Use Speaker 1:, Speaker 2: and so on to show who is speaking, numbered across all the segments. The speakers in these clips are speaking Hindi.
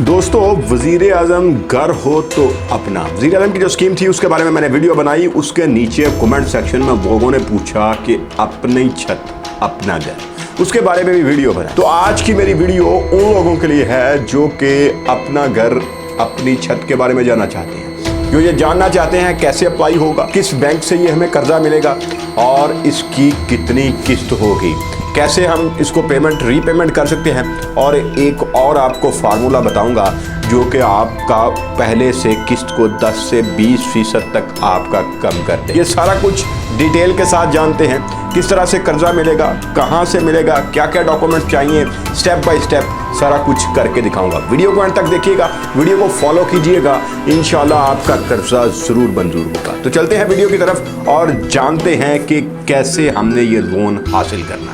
Speaker 1: दोस्तों, वजीर आजम घर हो तो अपना, वजीर आजम की जो स्कीम थी उसके बारे में मैंने वीडियो बनाई। उसके नीचे कमेंट सेक्शन में लोगों ने पूछा कि अपनी छत अपना घर, उसके बारे में भी वीडियो बना। तो आज की मेरी वीडियो उन लोगों के लिए है जो कि अपना घर अपनी छत के बारे में जानना चाहते हैं, जो ये जानना चाहते हैं कैसे अप्लाई होगा, किस बैंक से ये हमें कर्जा मिलेगा और इसकी कितनी किस्त होगी, कैसे हम इसको पेमेंट रीपेमेंट कर सकते हैं। और एक और आपको फार्मूला बताऊंगा जो कि आपका पहले से किस्त को 10 से 20% तक आपका कम कर दे। ये सारा कुछ डिटेल के साथ जानते हैं, किस तरह से कर्जा मिलेगा, कहां से मिलेगा, क्या क्या डॉक्यूमेंट चाहिए, स्टेप बाय स्टेप सारा कुछ करके दिखाऊंगा। वीडियो को अंत तक देखिएगा, वीडियो को फॉलो कीजिएगा, इंशाल्लाह आपका कर्जा जरूर मंजूर होगा। तो चलते हैं वीडियो की तरफ और जानते हैं कि कैसे हमने ये लोन हासिल करना है।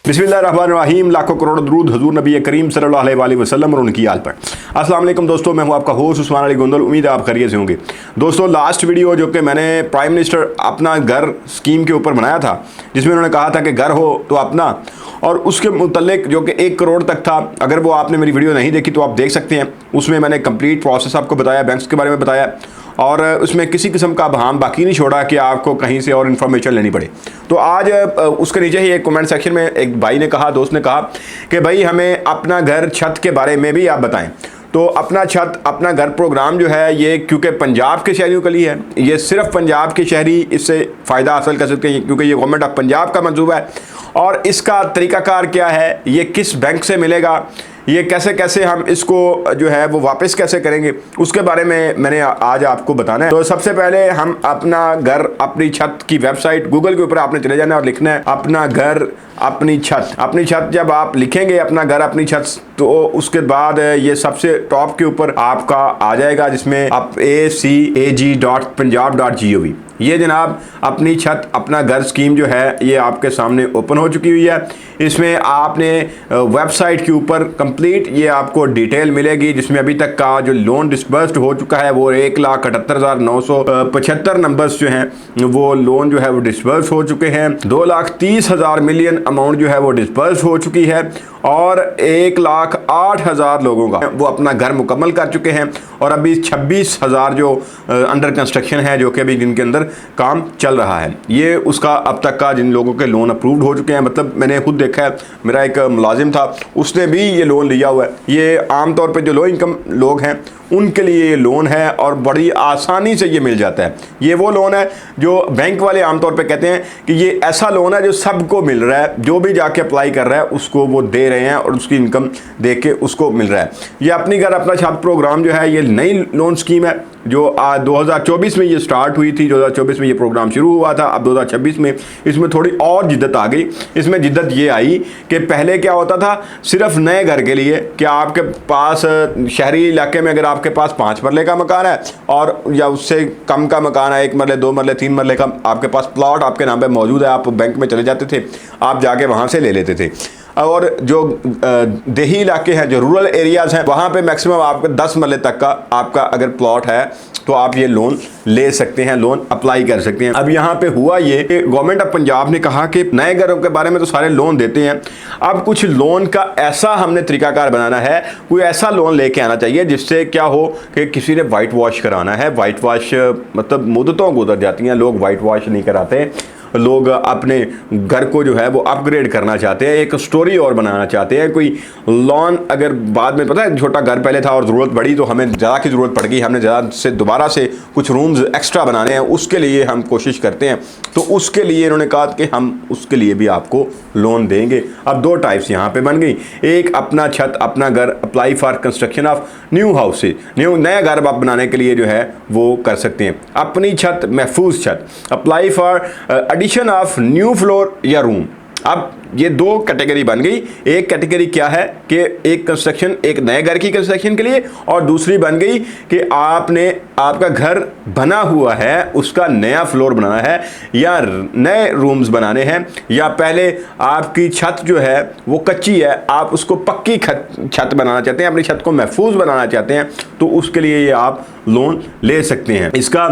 Speaker 1: बिस्मिल्लाहिर्रहमानिर्रहीम, लाखों करोड़ दरूद हुजूर नबी करीम सल्लल्लाहु अलैहि वसल्लम और उनकी आल पर। अस्सलाम वालेकुम दोस्तों, मैं हूं आपका होस्ट उस्मान अली गोंदल। उम्मीद है आप खैरियत से होंगे। दोस्तों, लास्ट वीडियो जो कि मैंने प्राइम मिनिस्टर अपना घर स्कीम के ऊपर बनाया था, जिसमें उन्होंने कहा था कि घर हो तो अपना, और उसके मुतल्लिक जो कि 1 करोड़ तक था। अगर वो आपने मेरी वीडियो नहीं देखी तो आप देख सकते हैं, उसमें मैंने कंप्लीट प्रोसेस आपको बताया, बैंक्स के बारे में बताया, और उसमें किसी किस्म का बहाम बाकी नहीं छोड़ा कि आपको कहीं से और इन्फॉर्मेशन लेनी पड़े। तो आज उसके नीचे ही एक कमेंट सेक्शन में एक भाई ने कहा, दोस्त ने कहा कि भाई हमें अपना घर छत के बारे में भी आप बताएं। तो अपना छत अपना घर प्रोग्राम जो है ये क्योंकि पंजाब के शहरियों के लिए है, ये सिर्फ पंजाब के शहरी इससे फ़ायदा हासिल कर सकते हैं क्योंकि ये गवर्नमेंट ऑफ पंजाब का मंसूबा है। और इसका तरीक़ाकार क्या है, ये किस बैंक से मिलेगा, ये कैसे कैसे हम इसको जो है वो वापस कैसे करेंगे, उसके बारे में मैंने आज आपको बताना है। तो सबसे पहले हम अपना घर अपनी छत की वेबसाइट गूगल के ऊपर आपने चले जाना है और लिखना है अपना घर अपनी छत। अपनी छत जब आप लिखेंगे अपना घर अपनी छत, तो उसके बाद ये सबसे टॉप के ऊपर आपका आ जाएगा जिसमें आप acag.punjab.gov, ये जनाब अपनी छत अपना घर स्कीम जो है ये आपके सामने ओपन हो चुकी हुई है। इसमें आपने वेबसाइट के ऊपर कंप्लीट ये आपको डिटेल मिलेगी, जिसमें अभी तक का जो लोन डिस्बर्स्ड हो चुका है वो 1,78,975 नंबर्स जो हैं वो लोन जो है वो डिस्बर्स हो चुके हैं। 2,30,000 मिलियन अमाउंट जो है वो डिस्बर्स हो चुकी है और 1,08,000 लोगों का वो अपना घर मुकम्मल कर चुके हैं। और अभी 26,000 जो अंडर कंस्ट्रक्शन है, जो कि अभी जिनके अंदर काम चल रहा है, ये उसका अब तक का जिन लोगों के लोन अप्रूव्ड हो चुके हैं। मतलब मैंने खुद देखा है, मेरा एक मुलाजिम था, उसने भी ये लोन लिया हुआ है। ये आमतौर पे जो लो इनकम लोग हैं उनके लिए ये लोन है और बड़ी आसानी से ये मिल जाता है। ये वो लोन है जो बैंक वाले आमतौर पे कहते हैं कि ये ऐसा लोन है जो सबको मिल रहा है, जो भी जाके अप्लाई कर रहा है उसको वो दे रहे हैं और उसकी इनकम देख के उसको मिल रहा है। ये अपनी घर अपना छत प्रोग्राम जो है ये नई लोन स्कीम है जो 2024 में ये स्टार्ट हुई थी। 2024 में ये प्रोग्राम शुरू हुआ था। अब 2026 में इसमें थोड़ी और जिद्दत आ गई। इसमें जिद्दत ये आई कि पहले क्या होता था, सिर्फ नए घर के लिए कि आपके पास शहरी इलाके में अगर आपके पास 5 मरले का मकान है और या उससे कम का मकान है, 1 मरले 2 मरले 3 मरले का आपके पास प्लॉट आपके नाम पे मौजूद है, आप बैंक में चले जाते थे, आप जाके वहाँ से ले लेते थे। और जो देही इलाके हैं, जो रूरल एरियाज़ हैं, वहाँ पे मैक्सिमम आपके 10 मरले तक का आपका अगर प्लॉट है तो आप ये लोन ले सकते हैं, लोन अप्लाई कर सकते हैं। अब यहाँ पे हुआ ये कि गवर्नमेंट ऑफ पंजाब ने कहा कि नए घरों के बारे में तो सारे लोन देते हैं, अब कुछ लोन का ऐसा हमने तरीकाकार बनाना है, कोई ऐसा लोन लेके आना चाहिए जिससे क्या हो कि किसी ने वाइट वॉश कराना है। वाइट वॉश मतलब मुद्दतों गुजर जाती हैं, लोग वाइट वॉश नहीं कराते, लोग अपने घर को जो है वो अपग्रेड करना चाहते हैं, एक स्टोरी और बनाना चाहते हैं। कोई लोन अगर बाद में, पता है, छोटा घर पहले था और ज़रूरत पड़ी तो हमें ज़्यादा की ज़रूरत पड़ गई, हमने ज़्यादा से दोबारा से कुछ रूम्स एक्स्ट्रा बनाने हैं, उसके लिए हम कोशिश करते हैं। तो उसके लिए इन्होंने कहा कि हम उसके लिए भी आपको लोन देंगे। अब 2 टाइप्स यहाँ पे बन गई, एक अपना छत अपना घर apply for construction of new houses, नया घर आप बनाने के लिए जो है वो कर सकते हैं। अपनी छत महफूज छत apply for addition of new floor या रूम। अब ये 2 कैटेगरी बन गई। एक कैटेगरी क्या है कि एक कंस्ट्रक्शन, एक नए घर की कंस्ट्रक्शन के लिए, और दूसरी बन गई कि आपने आपका घर बना हुआ है उसका नया फ्लोर बनाना है या नए रूम्स बनाने हैं, या पहले आपकी छत जो है वो कच्ची है, आप उसको पक्की छत बनाना चाहते हैं, अपनी छत को महफूज बनाना चाहते हैं, तो उसके लिए ये आप लोन ले सकते हैं। इसका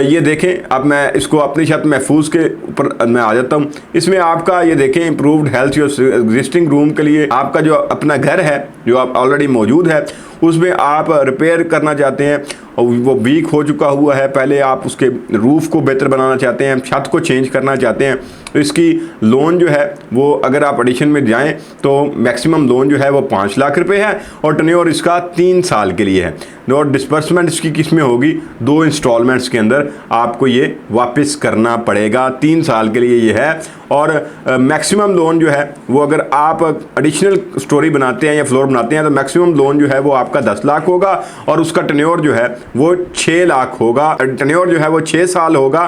Speaker 1: ये देखें, अब मैं इसको अपनी छत महफूज के ऊपर मैं आ जाता हूँ। इसमें आपका ये देखें, इम्प्रूव्ड हेल्थ, जो एग्जिस्टिंग रूम के लिए आपका जो अपना घर है जो आप ऑलरेडी मौजूद है उसमें आप रिपेयर करना चाहते हैं और वो वीक हो चुका हुआ है, पहले आप उसके रूफ़ को बेहतर बनाना चाहते हैं, छत को चेंज करना चाहते हैं, तो इसकी लोन जो है वो अगर आप एडिशन में जाएं तो मैक्सिमम लोन जो है वो 5 लाख रुपए है और टेन्योर इसका 3 साल के लिए है। और डिस्बर्समेंट इसकी किस में होगी, 2 इंस्टॉलमेंट्स के अंदर आपको ये वापस करना पड़ेगा, 3 साल के लिए ये है। और मैक्सिमम लोन जो है वो अगर आप एडिशनल स्टोरी बनाते हैं या फ्लोर बनाते हैं तो मैक्सिमम लोन जो है वो आपका 10 लाख होगा और उसका टेन्योर जो है वो 6 लाख होगा, टेन्योर जो है वो 6 साल होगा।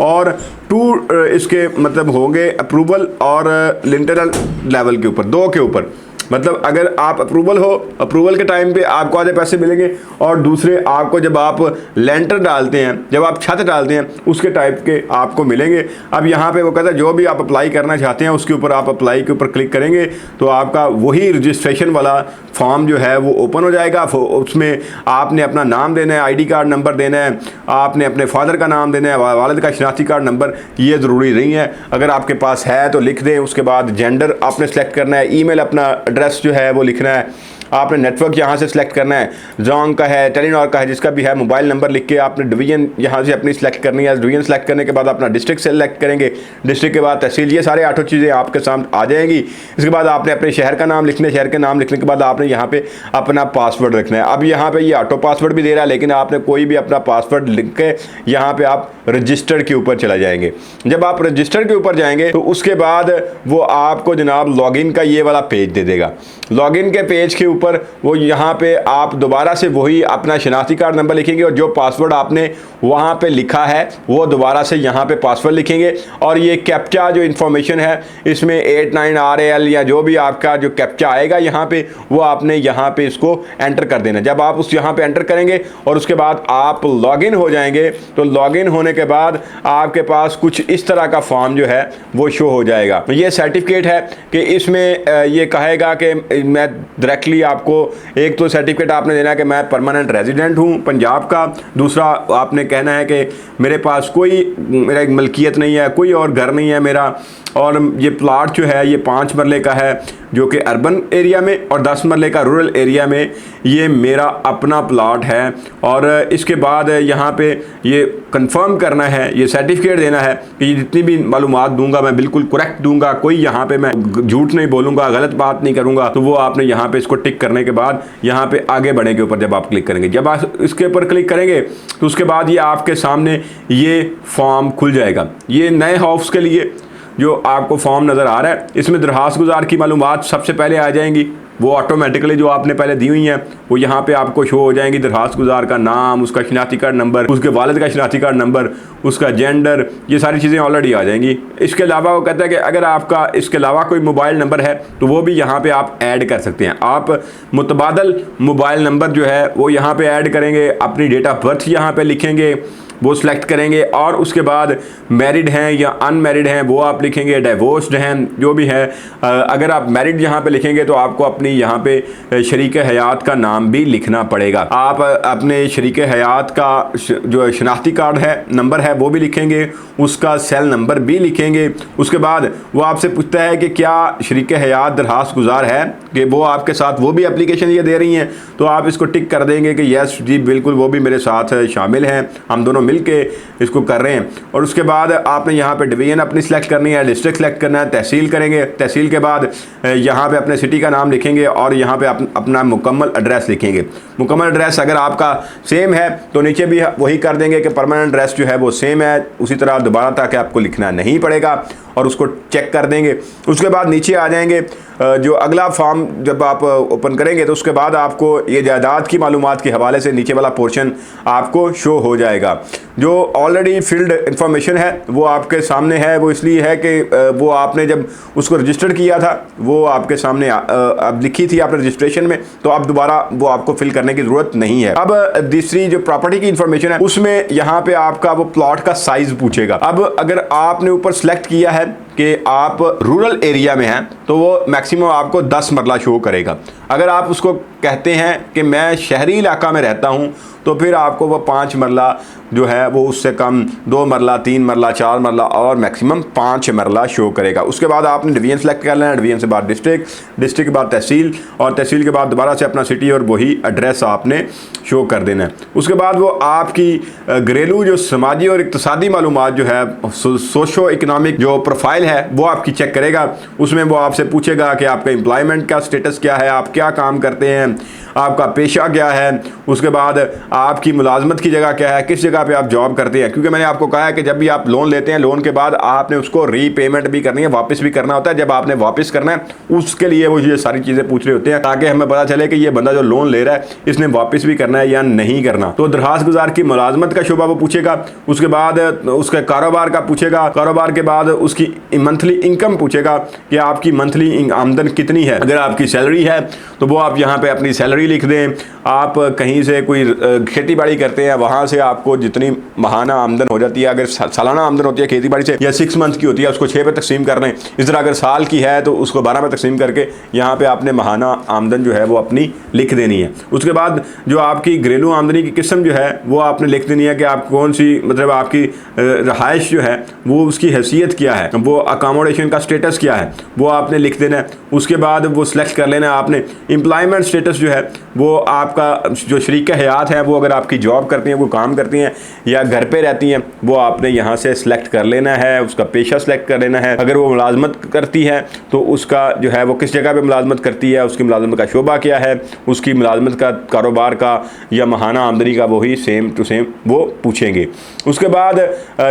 Speaker 1: और 2 इसके मतलब होंगे अप्रूवल और लिंटरल लेवल के ऊपर, 2 के ऊपर, मतलब अगर आप अप्रूवल के टाइम पे आपको आधे पैसे मिलेंगे और दूसरे आपको जब आप लेंटर डालते हैं, जब आप छत डालते हैं उसके टाइप के आपको मिलेंगे। अब यहाँ पे वो कहता है जो भी आप अप्लाई करना चाहते हैं उसके ऊपर आप अप्लाई के ऊपर क्लिक करेंगे तो आपका वही रजिस्ट्रेशन वाला फॉर्म जो है वो ओपन हो जाएगा। उसमें आपने अपना नाम देना है, ID कार्ड नंबर देना है, आपने अपने फादर का नाम देना है, वालिद का शनाख्ती कार्ड नंबर, ये ज़रूरी नहीं है, अगर आपके पास है तो लिख दें। उसके बाद जेंडर आपने सेलेक्ट करना है, ईमेल अपना एड्रेस जो है वो लिखना है, आपने नेटवर्क यहाँ से सिलेक्ट करना है, जोंग का है, टेलीनॉर का है, जिसका भी है, मोबाइल नंबर लिख के आपने डिवीजन यहाँ से अपनी सेलेक्ट करनी है। डिवीजन सेलेक्ट करने के बाद अपना डिस्ट्रिक्ट सेलेक्ट करेंगे, डिस्ट्रिक्ट के बाद तहसील, ये सारे 8 चीज़ें आपके सामने आ जाएंगी। इसके बाद आपने अपने शहर का नाम लिखना है, शहर के नाम लिखने के बाद आपने यहाँ पे अपना पासवर्ड रखना है। अब यहाँ पे ये ऑटो पासवर्ड भी दे रहा है लेकिन आपने कोई भी अपना पासवर्ड लिख के यहाँ पे आप रजिस्टर्ड के ऊपर चला जाएंगे। जब आप रजिस्टर्ड के ऊपर जाएंगे तो उसके बाद वो आपको जनाब लॉगिन का ये वाला पेज दे देगा। लॉगिन के पेज के ऊपर वो यहाँ पे आप दोबारा से वही अपना शनाख्ती कार्ड नंबर लिखेंगे और जो पासवर्ड आपने वहाँ पे लिखा है वो दोबारा से यहाँ पे पासवर्ड लिखेंगे और ये कैप्चा जो इन्फॉर्मेशन है इसमें 89RAL या जो भी आपका जो कैप्चा आएगा यहाँ पे वो आपने यहाँ पे इसको एंटर कर देना। जब आप उस यहाँ पे एंटर करेंगे और उसके बाद आप लॉगिन हो जाएंगे तो लॉगिन होने के बाद आपके पास कुछ इस तरह का फॉर्म जो है वो शो हो जाएगा। ये सर्टिफिकेट है कि इसमें ये कहेगा कि मैं डायरेक्टली आपको एक तो सर्टिफिकेट आपने देना है कि मैं परमानेंट रेजिडेंट हूँ पंजाब का, दूसरा आपने कहना है कि मेरे पास कोई मेरा मलकियत नहीं है, कोई और घर नहीं है मेरा, और ये प्लाट जो है ये 5 मरले का है जो कि अर्बन एरिया में और 10 मरले का रूरल एरिया में, ये मेरा अपना प्लाट है। और इसके बाद यहाँ पे ये कंफर्म करना है, ये सर्टिफिकेट देना है कि ये जितनी भी मालूमात दूंगा मैं बिल्कुल करेक्ट दूंगा, कोई यहाँ पे मैं झूठ नहीं बोलूँगा, गलत बात नहीं करूँगा। तो वो आपने यहाँ पे इसको टिक करने के बाद यहाँ पे आगे बढ़ने के ऊपर जब आप क्लिक करेंगे, जब आप इसके ऊपर क्लिक करेंगे तो उसके बाद ये आपके सामने ये फॉर्म खुल जाएगा। ये नए हाउस के लिए जो आपको फॉर्म नज़र आ रहा है इसमें दरखास्त गुजार की मालूमात सबसे पहले आ जाएंगी, वो ऑटोमेटिकली जो आपने पहले दी हुई हैं वो यहाँ पे आपको शो हो जाएंगी। दरखास्त गुजार का नाम, उसका शनाख्ती कार्ड नंबर, उसके वालिद का शनाख्ती कार्ड नंबर, उसका जेंडर, ये सारी चीज़ें ऑलरेडी आ जाएंगी। इसके अलावा वो कहता है कि अगर आपका इसके अलावा कोई मोबाइल नंबर है तो वो भी यहाँ पे आप ऐड कर सकते हैं। आप मुतबादल मोबाइल नंबर जो है वो यहाँ पे ऐड करेंगे, अपनी डेट ऑफ बर्थ यहाँ पे लिखेंगे, वो सिलेक्ट करेंगे और उसके बाद मैरिड हैं या अनमैरिड हैं वो आप लिखेंगे, डिवोर्स्ड हैं जो भी है। अगर आप मैरिड यहाँ पे लिखेंगे तो आपको अपनी यहाँ पे शरीक हयात का नाम भी लिखना पड़ेगा। आप अपने शरीक हयात का जो शनाख्ती कार्ड है नंबर है वो भी लिखेंगे, उसका सेल नंबर भी लिखेंगे। उसके बाद वो आपसे पूछता है कि क्या शरीक हयात दरखास्त गुजार है, कि वो आपके साथ वो भी एप्लीकेशन ये दे रही हैं, तो आप इसको टिक कर देंगे कि यस जी बिल्कुल वो भी मेरे साथ शामिल हैं, हम दोनों मिलके इसको कर रहे हैं। और उसके बाद आपने यहाँ पे डिवीजन अपनी सेलेक्ट करनी है, डिस्ट्रिक्ट सेलेक्ट करना है, तहसील करेंगे, तहसील के बाद यहाँ पे अपने सिटी का नाम लिखेंगे और यहाँ पे अपना मुकम्मल एड्रेस लिखेंगे। मुकम्मल एड्रेस अगर आपका सेम है तो नीचे भी वही कर देंगे कि परमानेंट एड्रेस जो है वो सेम है, उसी तरह दोबारा ताकि आपको लिखना नहीं पड़ेगा और उसको चेक कर देंगे। उसके बाद नीचे आ जाएंगे, जो अगला फॉर्म जब आप ओपन करेंगे तो उसके बाद आपको ये जायदाद की मालूमात के हवाले से नीचे वाला पोर्शन आपको शो हो जाएगा। जो ऑलरेडी फील्ड इंफॉर्मेशन है वो आपके सामने है, वो इसलिए है कि वो आपने जब उसको रजिस्टर किया था वो आपके सामने अब लिखी थी आपने रजिस्ट्रेशन में, तो अब दोबारा वो आपको फिल करने की ज़रूरत नहीं है। अब दूसरी जो प्रॉपर्टी की इंफॉर्मेशन है उसमें यहाँ पे आपका वो प्लॉट का साइज़ पूछेगा। अब अगर आपने ऊपर सेलेक्ट किया है कि आप रूरल एरिया में हैं तो वो मैक्सिमम आपको 10 मरला शो करेगा। अगर आप उसको कहते हैं कि मैं शहरी इलाका में रहता हूँ तो फिर आपको वो 5 मरला जो है वो उससे कम 2 मरला, 3 मरला, 4 मरला और मैक्सिमम 5 मरला शो करेगा। उसके बाद आपने डिवीजन सेलेक्ट कर लेना, डिवीजन से बाद डिस्ट्रिक्ट, डिस्ट्रिक्ट के बाद तहसील और तहसील के बाद दोबारा से अपना सिटी और वही एड्रेस आपने शो कर देना है। उसके बाद वो आपकी घरेलू जो समाजी और इक़्तिसादी मालूमात जो है सोशो इकनॉमिक जो प्रोफाइल है वो आपकी चेक करेगा। उसमें वो आपसे पूछेगा कि आपका एम्प्लॉयमेंट का स्टेटस क्या है, आप क्या काम करते हैं, आपका पेशा क्या है, उसके बाद आपकी मुलाजमत की जगह क्या है, किस जगह पे आप जॉब करते हैं। क्योंकि मैंने आपको कहा है कि जब भी आप लोन लेते हैं लोन के बाद आपने उसको रीपेमेंट भी करनी है, वापस भी करना होता है। जब आपने वापस करना है उसके लिए वो ये सारी चीज़ें पूछ रहे होते हैं ताकि हमें पता चले कि ये बंदा जो लोन ले रहा है इसने वापस भी करना है या नहीं करना। तो दरखास्त गुजार की मुलाजमत का शुबा वो पूछेगा, उसके बाद उसके कारोबार का पूछेगा, कारोबार के बाद उसकी मंथली इनकम पूछेगा कि आपकी मंथली आमदन कितनी है। अगर आपकी सैलरी है तो वो आप यहाँ पे अपनी सैलरी लिख दें। आप कहीं से कोई खेती बाड़ी करते हैं वहाँ से आपको जितनी माहाना आमदन हो जाती है, अगर सालाना आमदन होती है खेती बाड़ी से या 6 मंथ की होती है उसको 6 पे तकसीम कर लें। इस तरह अगर साल की है तो उसको 12 पे तकसीम करके यहाँ पे आपने माहाना आमदन जो है वो अपनी लिख देनी है। उसके बाद जो आपकी घरेलू आमदनी की किस्म जो है वो आपने लिख देनी है कि आप कौन सी, मतलब आपकी रहाइश जो है वो उसकी हैसियत क्या है, वो अकोमोडेशन का स्टेटस क्या है वो आपने लिख देना है। उसके बाद वो सिलेक्ट कर लेना है आपने एम्प्लॉयमेंट स्टेटस जो है वो आपका जो शरीक हयात है वो अगर आपकी जॉब करती हैं, वो काम करती हैं या घर पे रहती हैं, वो आपने यहाँ से सिलेक्ट कर लेना है। उसका पेशा सिलेक्ट कर लेना है। अगर वो मुलाजमत करती है तो उसका जो है वो किस जगह पे मुलाजमत करती है, उसकी मुलाजमत का शोबा क्या है, उसकी मुलाजमत का कारोबार का या माहाना आमदनी का वही सेम टू सेम वो पूछेंगे। उसके बाद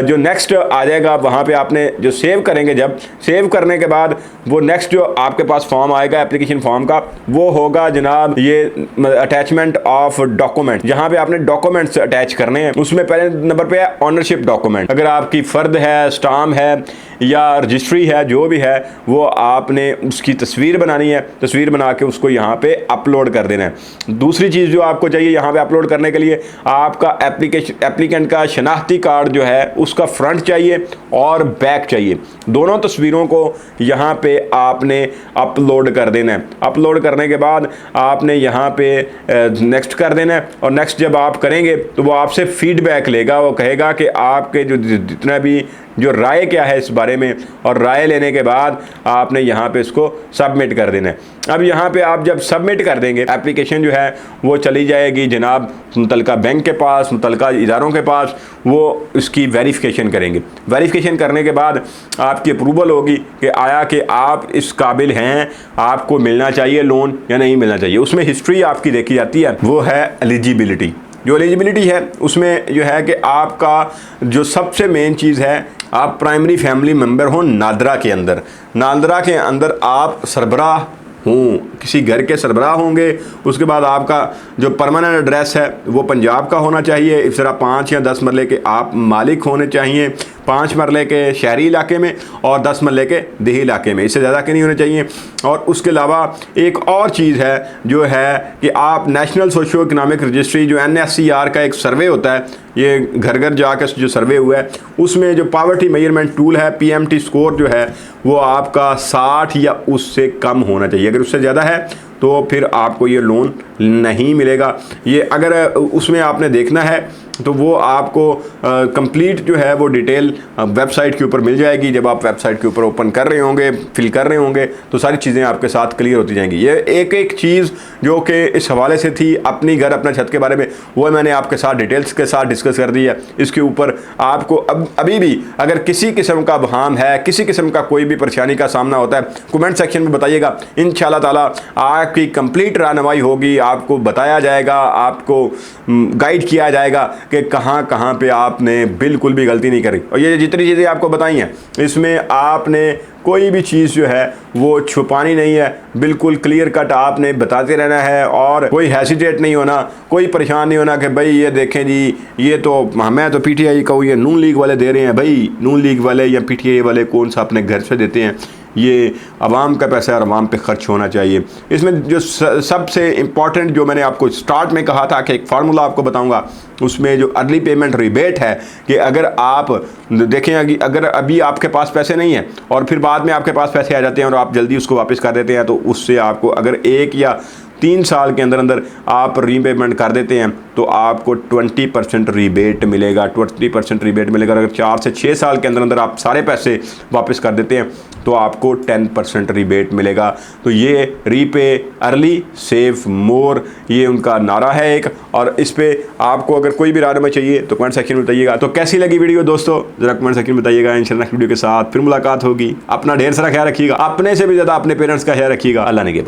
Speaker 1: जो नेक्स्ट आ जाएगा वहाँ पे आपने जो सेव करेंगे, जब सेव करने के बाद वो नेक्स्ट जो आपके पास फॉर्म आएगा एप्लीकेशन फॉर्म का वो होगा जनाब ये अटैचमेंट ऑफ डॉक्यूमेंट। जहाँ पे आपने डॉक्यूमेंट्स अटैच करने हैं उसमें पहले नंबर पे है ऑनरशिप डॉक्यूमेंट। अगर आपकी फ़र्द है, स्टाम्प है या रजिस्ट्री है, जो भी है वो आपने उसकी तस्वीर बनानी है। तस्वीर बना के उसको यहाँ पे अपलोड कर देना है। दूसरी चीज़ जो आपको चाहिए यहाँ पे अपलोड करने के लिए आपका एप्लीकेंट का शनाख्ती कार्ड जो है उसका फ्रंट चाहिए और बैक चाहिए। दोनों तस्वीरों को यहाँ पे आपने अपलोड कर देना है। अपलोड करने के बाद आपने यहाँ पे नेक्स्ट कर देना है और नेक्स्ट जब आप करेंगे तो वो आपसे फीडबैक लेगा। वो कहेगा कि आपके जो जितना भी जो राय क्या है इस बारे में, और राय लेने के बाद आपने यहाँ पे इसको सबमिट कर देना है। अब यहाँ पे आप जब सबमिट कर देंगे एप्लीकेशन जो है वो चली जाएगी जनाब मुतलका बैंक के पास, मुतलका इदारों के पास। वो इसकी वेरिफिकेशन करेंगे। वेरिफिकेशन करने के बाद आपकी अप्रूवल होगी कि आया कि आप इस काबिल हैं, आपको मिलना चाहिए लोन या नहीं मिलना चाहिए। उसमें हिस्ट्री आपकी देखी जाती है, वो है एलिजिबिलिटी। जो एलिजिबिलिटी है उसमें जो है कि आपका जो सबसे मेन चीज़ है आप प्राइमरी फैमिली मेम्बर हो नादरा के अंदर। नादरा के अंदर आप सरबराह हों, किसी घर के सरबराह होंगे। उसके बाद आपका जो परमानेंट एड्रेस है वो पंजाब का होना चाहिए। इस तरह 5 या 10 मरले के आप मालिक होने चाहिए, 5 मरले के शहरी इलाके में और 10 मरले के देही इलाके में, इससे ज़्यादा के नहीं होने चाहिए। और उसके अलावा एक और चीज़ है जो है कि आप नेशनल सोशो इकनॉमिक रजिस्ट्री जो NSCR का एक सर्वे होता है, ये घर घर जाकर जो सर्वे हुआ है उसमें जो पावर्टी मेजरमेंट टूल है PMT स्कोर जो है वो आपका 60 या उससे कम होना चाहिए। अगर उससे ज़्यादा है तो फिर आपको ये लोन नहीं मिलेगा। ये अगर उसमें आपने देखना है तो वो आपको कंप्लीट जो है वो डिटेल वेबसाइट के ऊपर मिल जाएगी। जब आप वेबसाइट के ऊपर ओपन कर रहे होंगे, फिल कर रहे होंगे तो सारी चीज़ें आपके साथ क्लियर होती जाएंगी। ये एक एक चीज़ जो कि इस हवाले से थी अपनी घर अपना छत के बारे में, वो मैंने आपके साथ डिटेल्स के साथ डिस्कस कर दी है। इसके ऊपर आपको अभी भी अगर किसी किस्म का बहाम है, किसी किस्म का कोई भी परेशानी का सामना होता है, कमेंट सेक्शन में बताइएगा। इंशाल्लाह ताला आपकी कंप्लीट रहनुमाई होगी, आपको बताया जाएगा, आपको गाइड किया जाएगा कि कहाँ कहाँ पे आपने बिल्कुल भी गलती नहीं करी। और ये जितनी चीज़ें आपको बताई हैं इसमें आपने कोई भी चीज़ जो है वो छुपानी नहीं है, बिल्कुल क्लियर कट आपने बताते रहना है और कोई हेसिटेट नहीं होना, कोई परेशान नहीं होना कि भाई ये देखें जी ये तो मैं तो PTI कहूँ, ये नून लीग वाले दे रहे हैं। भाई नून लीग वाले या PTI वाले कौन सा अपने घर से देते हैं, ये आवाम का पैसा और आवाम पे खर्च होना चाहिए। इसमें जो सबसे इम्पॉर्टेंट जो मैंने आपको स्टार्ट में कहा था कि एक फार्मूला आपको बताऊंगा, उसमें जो अर्ली पेमेंट रिबेट है कि अगर आप देखें अगर अभी आपके पास पैसे नहीं हैं और फिर बाद में आपके पास पैसे आ जाते हैं और आप जल्दी उसको वापस कर देते हैं तो उससे आपको अगर 1 या 3 साल के अंदर अंदर आप रीपेमेंट कर देते हैं तो आपको 20% रिबेट मिलेगा, 20% रिबेट मिलेगा। अगर 4 से 6 साल के अंदर अंदर आप सारे पैसे वापस कर देते हैं तो आपको 10% रिबेट मिलेगा। तो ये रीपे अर्ली सेव मोर, ये उनका नारा है एक। और इस पे आपको अगर कोई भी राय चाहिए तो कमेंट सेक्शन में बताइएगा। तो कैसी लगी वीडियो दोस्तों, जरा कमेंट सेक्शन में बताइएगा। इंशाल्लाह नेक्स्ट वीडियो के साथ फिर मुलाकात होगी। अपना ढेर सारा ख्याल रखिएगा, अपने से भी ज़्यादा अपने पेरेंट्स का ख्याल रखिएगा। अल्लाह ने के बाद।